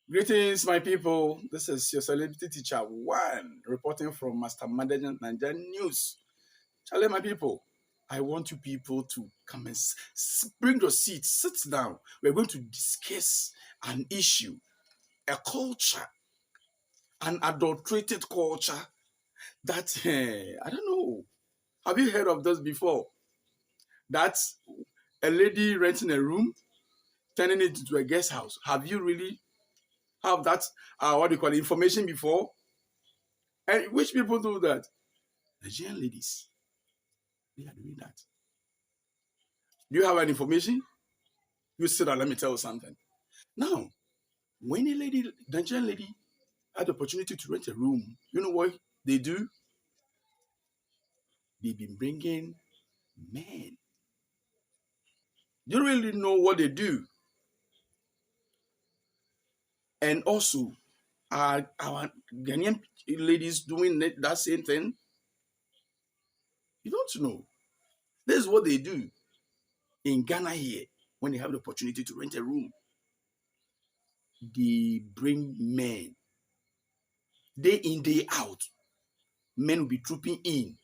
Greetings, my people. This is your celebrity teacher one reporting from Master Management Nigerian News. Charlie, my people, I want you people to come and bring your seats, sit down. We're going to discuss an issue, a culture, an adulterated culture that I don't know. Have you heard of this before? That's a lady renting a room, turning it into a guest house. Have you really have that what do you call it, information before? And which people do that? Nigerian ladies, they are doing that. Do you have any information? You sit down, let me tell you something. Now, when a lady, Nigerian lady, had the opportunity to rent a room, you know what they do? They've been bringing men. You don't really know what they do. And also, our Ghanaian ladies doing that same thing? You don't know. This is what they do in Ghana here when they have the opportunity to rent a room. They bring men day in, day out. Men will be trooping in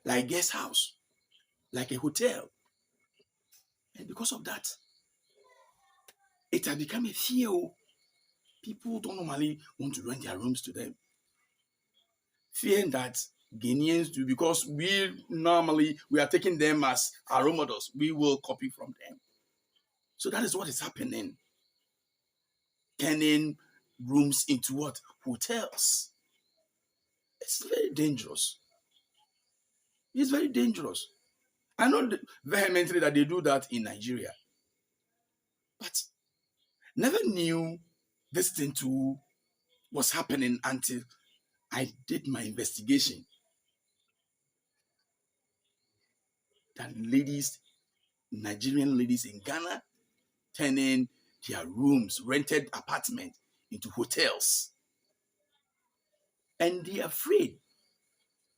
like guest house, like a hotel. And because of that, it has become a fear. People don't normally want to rent their rooms to them. Fearing that Ghanaians do, because we are taking them as our role models. We will copy from them. So that is what is happening. Turning rooms into what? Hotels. It's very dangerous. It's very dangerous. I know vehemently that they do that in Nigeria, but never knew this thing too was happening until I did my investigation. That ladies, Nigerian ladies in Ghana, turning their rooms, rented apartments into hotels. And they are afraid.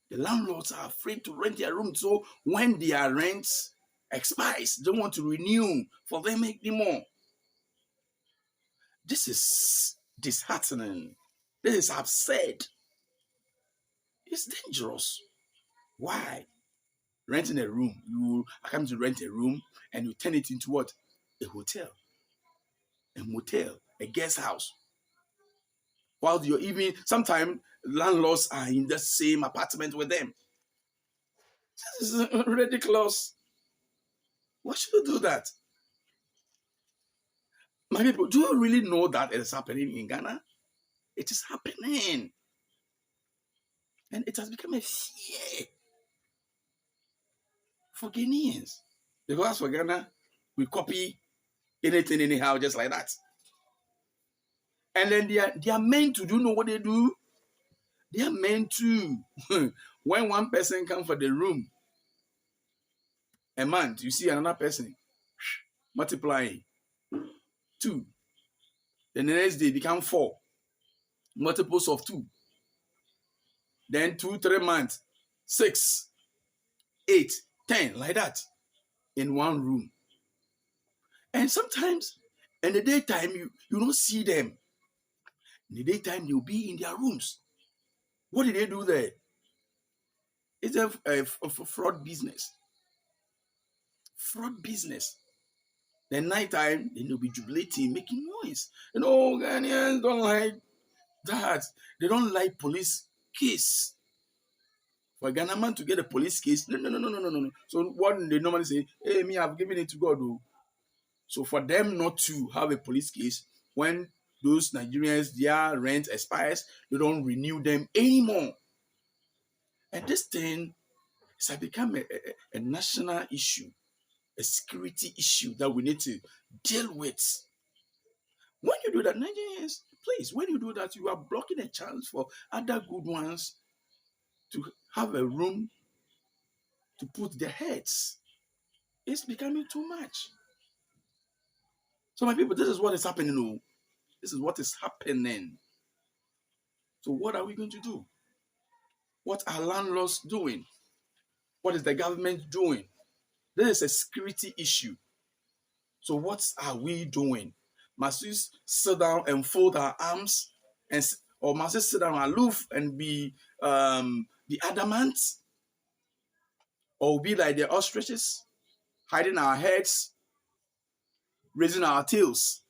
The landlords are afraid to rent their rooms. So when their rent expires, they don't want to renew for them anymore. This is disheartening. This is absurd. It's dangerous. Why? Renting a room. You are coming to rent a room and you turn it into what? A hotel, a motel, a guest house. While you're even sometimes landlords are in the same apartment with them. This is ridiculous. Why should you do that? My people, do you really know that it is happening in Ghana? It is happening. And it has become a fear for Ghanaians. Because for Ghana, we copy anything anyhow, just like that. And then they are meant to do, you know what they do? They are meant to. When one person comes for the room, a month, you see another person multiplying. Two. Then the next day become four. Multiples of two. Then 2, 3 months, 6, 8, 10, like that, in one room. And sometimes in the daytime, you don't see them. In the daytime, they'll be in their rooms. What did they do there? It's a fraud business. Fraud business. Then nighttime, then they'll be jubilating, making noise. Ghanaians don't like that. They don't like police case. For a Ghana man to get a police case, no, no, no, no, no, no, no. So what they normally say, hey, me, I've given it to God. Oh. So for them not to have a police case, when those Nigerians, their rent expires, they don't renew them anymore. And this thing has become a national issue, a security issue that we need to deal with. When you do that, Nigerians, please, when you do that, you are blocking a chance for other good ones to have a room to put their heads. It's becoming too much. So, my people, this is what is happening. Oh. This is what is happening. So, what are we going to do? What are landlords doing? What is the government doing? This is a security issue. So, what are we doing? Must we sit down and fold our arms, or must we sit down aloof and be adamant, or be like the ostriches, hiding our heads, raising our tails?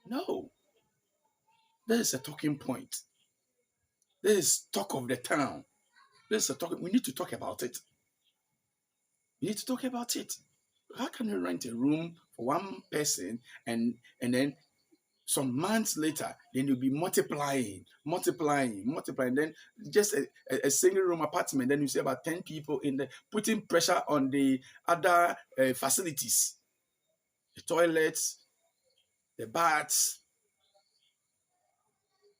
No, there is a talking point. There is talk of the town. There's a talk. We need to talk about it. We need to talk about it. How can you rent a room for one person, and then some months later, then you'll be multiplying. Then just a single room apartment, then you see about 10 people in there, putting pressure on the other facilities, the toilets, the baths,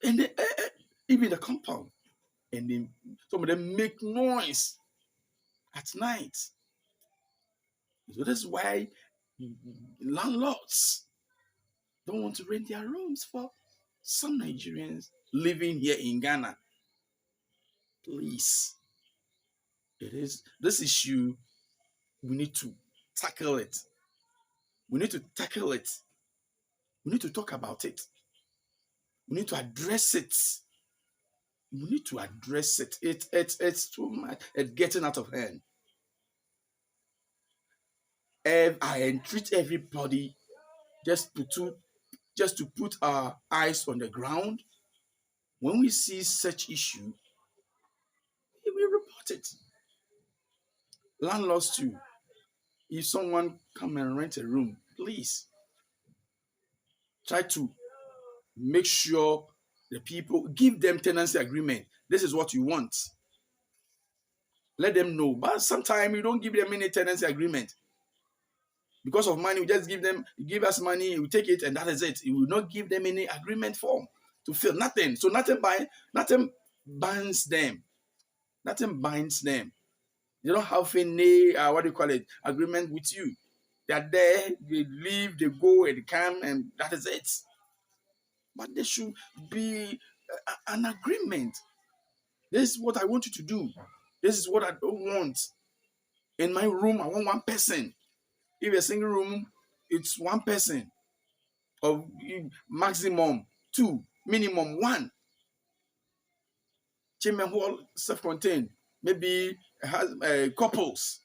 and even the compound. And then some of them make noise at night. So that's why landlords don't want to rent their rooms for some Nigerians living here in Ghana. Please, it is this issue. We need to tackle it. We need to tackle it. We need to talk about it. We need to address it. We need to address it. It's too much. It's getting out of hand. I entreat everybody just to put our eyes on the ground. When we see such issue, we report it. Landlords too. If someone come and rent a room, please try to make sure the people give them tenancy agreement. This is what you want. Let them know. But sometimes you don't give them any tenancy agreement. Because of money, we just give us money, we take it, and that is it. You will not give them any agreement form to fill. Nothing. So nothing binds them. Nothing binds them. They don't have any agreement with you. They are there, they leave, they go, and they come, and that is it. But there should be an agreement. This is what I want you to do. This is what I don't want. In my room, I want one person. If a single room, it's one person. Or maximum two, minimum one. Chamber hall, self-contained. Maybe has couples.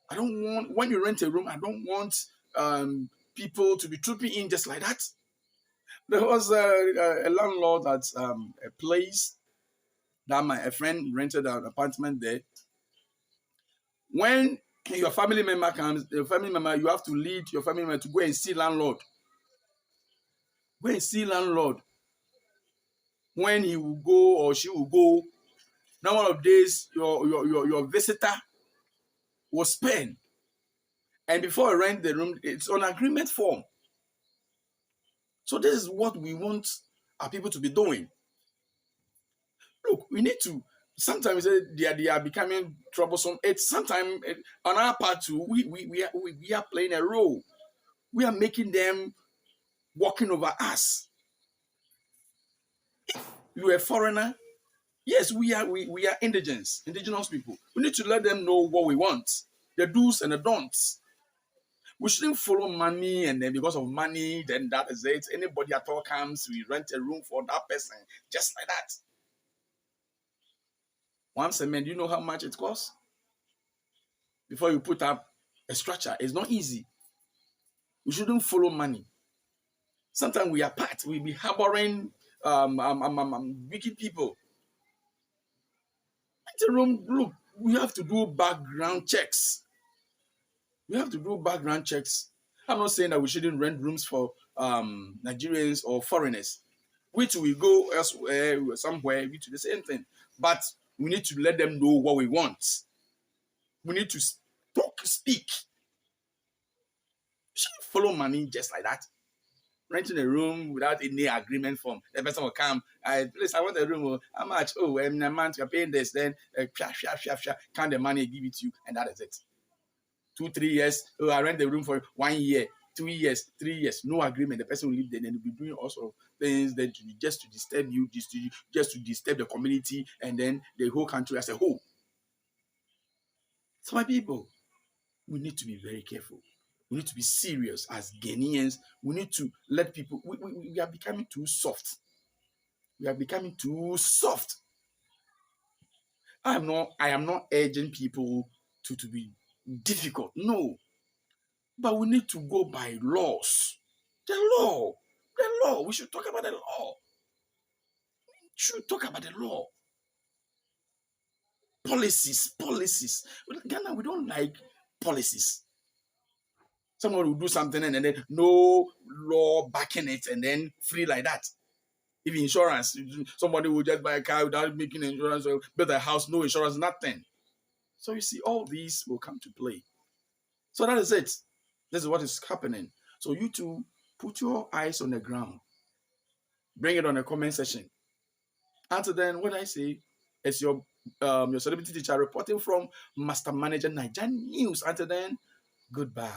I don't want, when you rent a room, I don't want people to be trooping in just like that. There was a landlord at a place that a friend rented an apartment there. When your family member comes, you have to lead your family member to go and see landlord. Go and see landlord. When he will go or she will go, number of days your visitor will spend. And before I rent the room, it's on agreement form. So this is what we want our people to be doing. Look, we need to. Sometimes they are becoming troublesome. It's sometimes on our part too. We are playing a role. We are making them walking over us. You are a foreigner. Yes, we are indigenous people. We need to let them know what we want, the do's and the don'ts. We shouldn't follow money, and then because of money, then that is it. Anybody at all comes, we rent a room for that person, just like that. One cement, do you know how much it costs? Before you put up a structure, it's not easy. We shouldn't follow money. Sometimes we are we be harboring wicked people. Rent a room, look, we have to do background checks. We have to do background checks. I'm not saying that we shouldn't rent rooms for Nigerians or foreigners. We too will go elsewhere, somewhere, we do the same thing. But we need to let them know what we want. We need to speak. We shouldn't follow money just like that. Renting a room without any agreement form. The person will come, please, I want a room. Oh, how much? Oh, in a month you're paying this. Then, count the money, give it to you, and that is it. 2, 3 years. Oh, I rent the room for 1 year, 2 years, 3 years. No agreement. The person will leave there and will be doing all sorts of things then just to disturb you, just to disturb the community and then the whole country as a whole. So my people, we need to be very careful. We need to be serious as Ghanaians. We need to let people. We are becoming too soft. We are becoming too soft. I am not urging people to be difficult. No. But we need to go by laws. The law. The law. We should talk about the law. We should talk about the law. Policies. Policies. Ghana, we don't like policies. Someone will do something and then no law backing it and then free like that. Even insurance, somebody will just buy a car without making insurance or build a house, no insurance, nothing. So you see, all these will come to play. So that is it. This is what is happening. So you two, put your eyes on the ground. Bring it on the comment section. Until then, what I say is your celebrity teacher reporting from Master Manager Nigerian News. Until then, goodbye.